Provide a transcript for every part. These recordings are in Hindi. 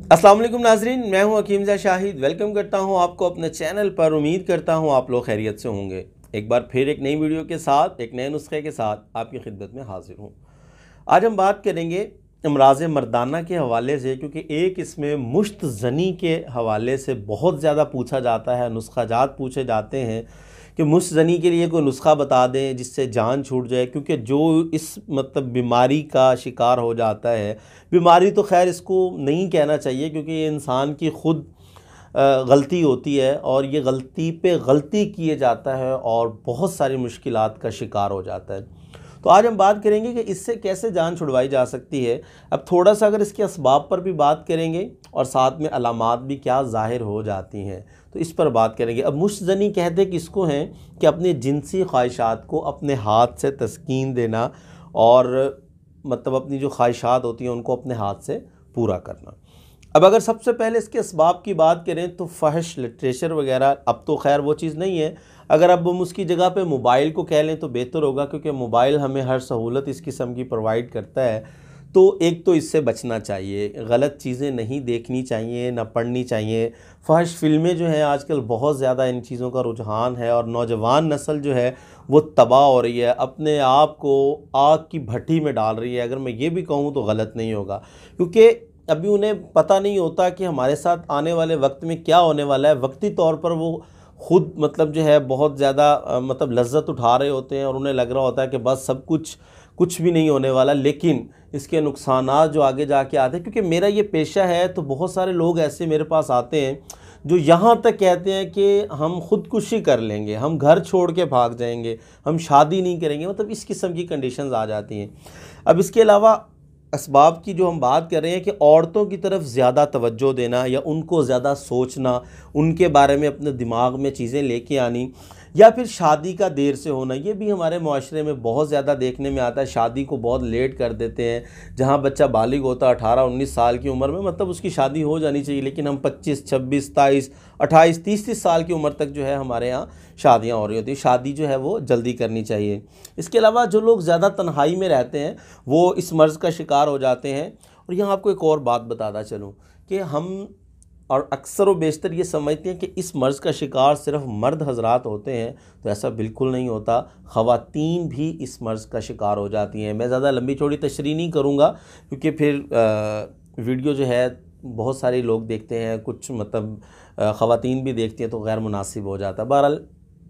अस्सलाम वालेकुम नाजरीन, मैं हूं हकीम शाहिद। वेलकम करता हूं आपको अपने चैनल पर। उम्मीद करता हूं आप लोग खैरियत से होंगे। एक बार फिर एक नई वीडियो के साथ, एक नए नुस्खे के साथ आपकी खिदमत में हाजिर हूं। आज हम बात करेंगे अमराज मर्दाना के हवाले से, क्योंकि एक इसमें मुश्त ज़नी के हवाले से बहुत ज़्यादा पूछा जाता है, नुस्खा जात पूछे जाते हैं कि मुश्त ज़नी के लिए कोई नुस्खा बता दें जिससे जान छूट जाए। क्योंकि जो इस बीमारी का शिकार हो जाता है, बीमारी तो खैर इसको नहीं कहना चाहिए क्योंकि ये इंसान की खुद गलती होती है और ये गलती पे गलती किए जाता है और बहुत सारी मुश्किलात का शिकार हो जाता है। तो आज हम बात करेंगे कि इससे कैसे जान छुड़वाई जा सकती है। अब थोड़ा सा अगर इसके असबाब पर भी बात करेंगे और साथ में अलामात भी क्या ज़ाहिर हो जाती हैं, तो इस पर बात करेंगे। अब मुश्तज़नी कहते किसको हैं कि अपने जिनसी ख्वाहिशात को अपने हाथ से तस्कीन देना और अपनी जो ख्वाहिशात होती हैं उनको अपने हाथ से पूरा करना। अब अगर सबसे पहले इसके असबाब की बात करें तो फहश लिटरेचर वगैरह अब तो खैर वो चीज़ नहीं है। अगर अब हम उसकी जगह पे मोबाइल को कह लें तो बेहतर होगा, क्योंकि मोबाइल हमें हर सहूलत इस किस्म की प्रोवाइड करता है। तो एक तो इससे बचना चाहिए, गलत चीज़ें नहीं देखनी चाहिए, ना पढ़नी चाहिए। फहश फिल्में जो हैं आजकल बहुत ज़्यादा इन चीज़ों का रुझान है और नौजवान नस्ल जो है वो तबाह हो रही है, अपने आप को आग की भट्टी में डाल रही है। अगर मैं ये भी कहूँ तो गलत नहीं होगा, क्योंकि अभी उन्हें पता नहीं होता कि हमारे साथ आने वाले वक्त में क्या होने वाला है। वक्ती तौर पर वो खुद जो है बहुत ज़्यादा लज्जत उठा रहे होते हैं और उन्हें लग रहा होता है कि बस सब कुछ भी नहीं होने वाला। लेकिन इसके नुकसानात जो आगे जाके आते हैं, क्योंकि मेरा ये पेशा है, तो बहुत सारे लोग ऐसे मेरे पास आते हैं जो यहाँ तक कहते हैं कि हम ख़ुदकुशी कर लेंगे, हम घर छोड़ के भाग जाएंगे, हम शादी नहीं करेंगे। इस किस्म की कंडीशंस आ जाती हैं। अब इसके अलावा असबाब की जो हम बात कर रहे हैं कि औरतों की तरफ ज़्यादा तवज्जो देना या उनको ज़्यादा सोचना, उनके बारे में अपने दिमाग में चीज़ें लेके आनी, या फिर शादी का देर से होना, ये भी हमारे माशरे में बहुत ज़्यादा देखने में आता है। शादी को बहुत लेट कर देते हैं। जहाँ बच्चा बालिग होता है 18-19 साल की उम्र में, उसकी शादी हो जानी चाहिए, लेकिन हम 25, 26, 27, 28, 30 साल की उम्र तक जो है हमारे यहाँ शादियाँ हो रही होती है। शादी जो है वो जल्दी करनी चाहिए। इसके अलावा जो लोग ज़्यादा तन्हाई में रहते हैं वो इस मर्ज़ का शिकार हो जाते हैं। और यहाँ आपको एक और बात बताता चलूँ कि हम और अक्सर व बेशतर ये समझते हैं कि इस मर्ज़ का शिकार सिर्फ मर्द हजरात होते हैं, तो ऐसा बिल्कुल नहीं होता। ख़वातीन भी इस मर्ज़ का शिकार हो जाती हैं। मैं ज़्यादा लंबी चौड़ी तशरीह नहीं करूँगा, क्योंकि फिर वीडियो जो है बहुत सारे लोग देखते हैं, कुछ ख़वातीन भी देखती हैं, तो गैर मुनासिब हो जाता है। बहरहाल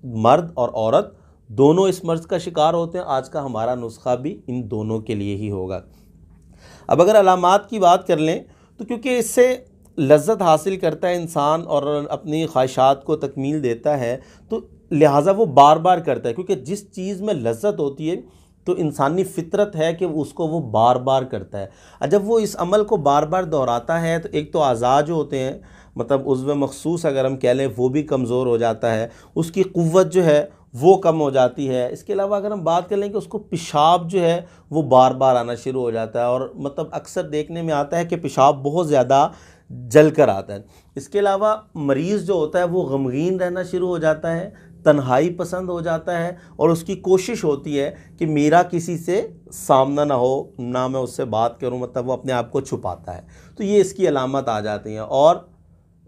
मर्द और औरत दोनों इस मर्ज़ का शिकार होते हैं। आज का हमारा नुस्खा भी इन दोनों के लिए ही होगा। अब अगर अलामात की बात कर लें तो क्योंकि इससे लज्जत हासिल करता है इंसान और अपनी ख्वाहिशात को तकमील देता है, तो लिहाजा वो बार बार करता है। क्योंकि जिस चीज़ में लज्जत होती है तो इंसानी फितरत है कि उसको वो बार बार करता है। और जब वो इस अमल को बार बार दोहराता है तो एक तो आज़ा जो होते हैं, उज़्व मखसूस अगर हम कह लें, वो भी कमज़ोर हो जाता है, उसकी क़ुव्वत जो है वो कम हो जाती है। इसके अलावा अगर हम बात कर लें कि उसको पेशाब जो है वो बार बार आना शुरू हो जाता है, और अक्सर देखने में आता है कि पेशाब बहुत ज़्यादा जल कर आता है। इसके अलावा मरीज़ जो होता है वो गमगीन रहना शुरू हो जाता है, तन्हाई पसंद हो जाता है, और उसकी कोशिश होती है कि मेरा किसी से सामना ना हो, ना मैं उससे बात करूं, वो अपने आप को छुपाता है। तो ये इसकी अलामत आ जाती हैं। और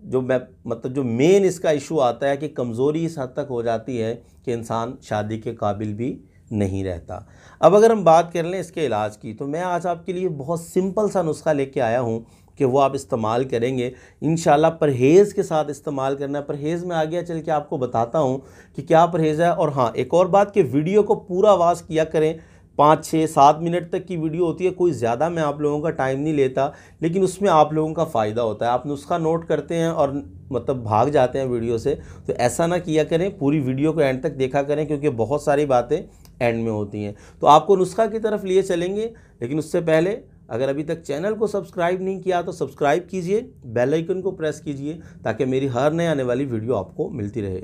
जो मेन इसका इशू आता है कि कमज़ोरी इस हद तक हो जाती है कि इंसान शादी के काबिल भी नहीं रहता। अब अगर हम बात कर लें इसके इलाज की, तो मैं आज आपके लिए बहुत सिंपल सा नुस्खा लेके आया हूँ कि वो आप इस्तेमाल करेंगे इंशाल्लाह। परहेज़ के साथ इस्तेमाल करना है। परहेज़ में आगे चल के आपको बताता हूँ कि क्या परहेज़ है। और हाँ, एक और बात कि वीडियो को पूरा आवाज़ किया करें। 5, 6, 7 मिनट तक की वीडियो होती है, कोई ज़्यादा मैं आप लोगों का टाइम नहीं लेता, लेकिन उसमें आप लोगों का फ़ायदा होता है। आप नुस्खा नोट करते हैं और भाग जाते हैं वीडियो से, तो ऐसा ना किया करें। पूरी वीडियो को एंड तक देखा करें, क्योंकि बहुत सारी बातें एंड में होती हैं। तो आपको नुस्खा की तरफ लिए चलेंगे, लेकिन उससे पहले अगर अभी तक चैनल को सब्सक्राइब नहीं किया तो सब्सक्राइब कीजिए, बेल आइकन को प्रेस कीजिए, ताकि मेरी हर नए आने वाली वीडियो आपको मिलती रहे।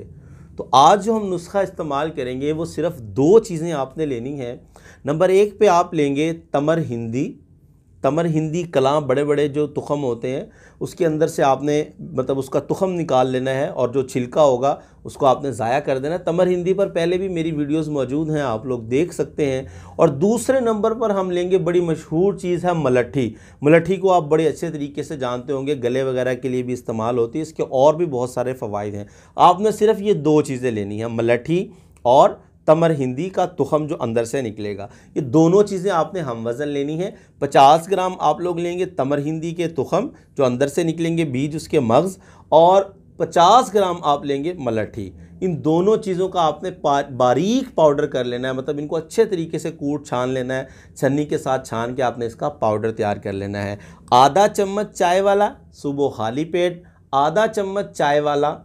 तो आज जो हम नुस्खा इस्तेमाल करेंगे वो सिर्फ 2 चीज़ें आपने लेनी है। नंबर 1 पे आप लेंगे तमर हिंदी, तमर हिंदी कलां बड़े बड़े जो तुखम होते हैं उसके अंदर से आपने मतलब उसका तुखम निकाल लेना है और जो छिलका होगा उसको आपने ज़ाया कर देना है। तमर हिंदी पर पहले भी मेरी वीडियोस मौजूद हैं, आप लोग देख सकते हैं। और दूसरे नंबर पर हम लेंगे बड़ी मशहूर चीज़ है मलट्ठी। मलट्ठी को आप बड़े अच्छे तरीके से जानते होंगे, गले वगैरह के लिए भी इस्तेमाल होती है, इसके और भी बहुत सारे फ़वाइद हैं। आपने सिर्फ ये दो चीज़ें लेनी है, मलट्ठी और तमर हिंदी का तुखम जो अंदर से निकलेगा। ये दोनों चीज़ें आपने हम वज़न लेनी है। 50 ग्राम आप लोग लेंगे तमर हिंदी के तुखम जो अंदर से निकलेंगे, बीज उसके मग़ज़, और 50 ग्राम आप लेंगे मलट्ठी। इन दोनों चीज़ों का आपने बारीक पाउडर कर लेना है, मतलब इनको अच्छे तरीके से कूट छान लेना है। छन्नी के साथ छान के आपने इसका पाउडर तैयार कर लेना है। आधा चम्मच चाय वाला सुबह खाली पेट, आधा चम्मच चाय वाला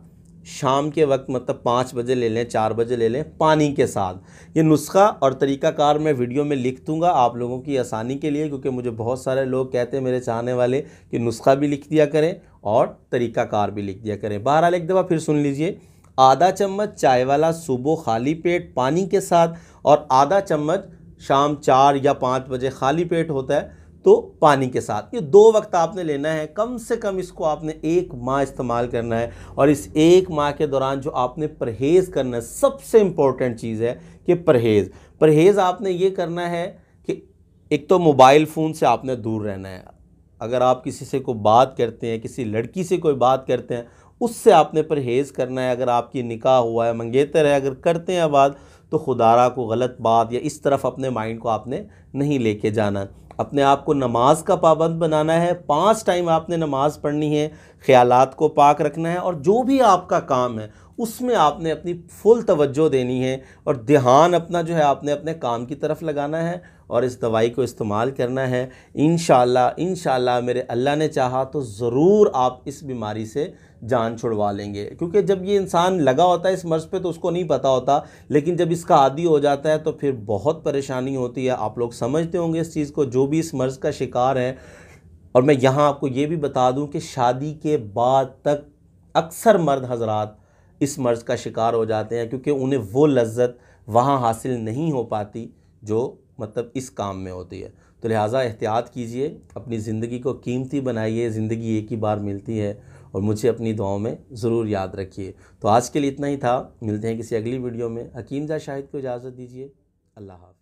शाम के वक्त, मतलब 5 बजे ले लें, 4 बजे ले लें, पानी के साथ। ये नुस्खा और तरीक़ाकार मैं वीडियो में लिख दूँगा आप लोगों की आसानी के लिए, क्योंकि मुझे बहुत सारे लोग कहते हैं मेरे चाहने वाले कि नुस्खा भी लिख दिया करें और तरीक़ाकार भी लिख दिया करें। बहरहाल एक दफ़ा फिर सुन लीजिए। आधा चम्मच चाय वाला सुबह खाली पेट पानी के साथ, और आधा चम्मच शाम 4 या 5 बजे खाली पेट होता है तो पानी के साथ। ये 2 वक्त आपने लेना है। कम से कम इसको आपने 1 माह इस्तेमाल करना है, और इस 1 माह के दौरान जो आपने परहेज़ करना है, सबसे इम्पोर्टेंट चीज़ है कि परहेज़ आपने ये करना है कि एक तो मोबाइल फ़ोन से आपने दूर रहना है। अगर आप किसी से कोई बात करते हैं, किसी लड़की से कोई बात करते हैं, उससे आपने परहेज़ करना है। अगर आपकी निकाह हुआ है, मंगेतर है, अगर करते हैं बात, तो खुदारा को गलत बात या इस तरफ अपने माइंड को आपने नहीं लेके जाना। अपने आप को नमाज का पाबंद बनाना है, 5 टाइम आपने नमाज पढ़नी है, ख़यालात को पाक रखना है, और जो भी आपका काम है उसमें आपने अपनी फुल तवज्जो देनी है, और ध्यान अपना जो है आपने अपने काम की तरफ लगाना है, और इस दवाई को इस्तेमाल करना है। इंशाअल्लाह मेरे अल्लाह ने चाहा तो ज़रूर आप इस बीमारी से जान छुड़वा लेंगे। क्योंकि जब ये इंसान लगा होता है इस मर्ज़ पे तो उसको नहीं पता होता, लेकिन जब इसका आदी हो जाता है तो फिर बहुत परेशानी होती है। आप लोग समझते होंगे इस चीज़ को, जो भी इस मर्ज़ का शिकार है। और मैं यहाँ आपको ये भी बता दूँ कि शादी के बाद तक अक्सर मर्द हज़रात इस मर्ज़ का शिकार हो जाते हैं, क्योंकि उन्हें वो लज्जत वहाँ हासिल नहीं हो पाती जो मतलब इस काम में होती है। तो लिहाजा एहतियात कीजिए, अपनी ज़िंदगी को कीमती बनाइए। ज़िंदगी एक ही बार मिलती है, और मुझे अपनी दुआओं में ज़रूर याद रखिए। तो आज के लिए इतना ही था, मिलते हैं किसी अगली वीडियो में। हकीम जा शाहिद को इजाज़त दीजिए। अल्लाह हाफ़िज़।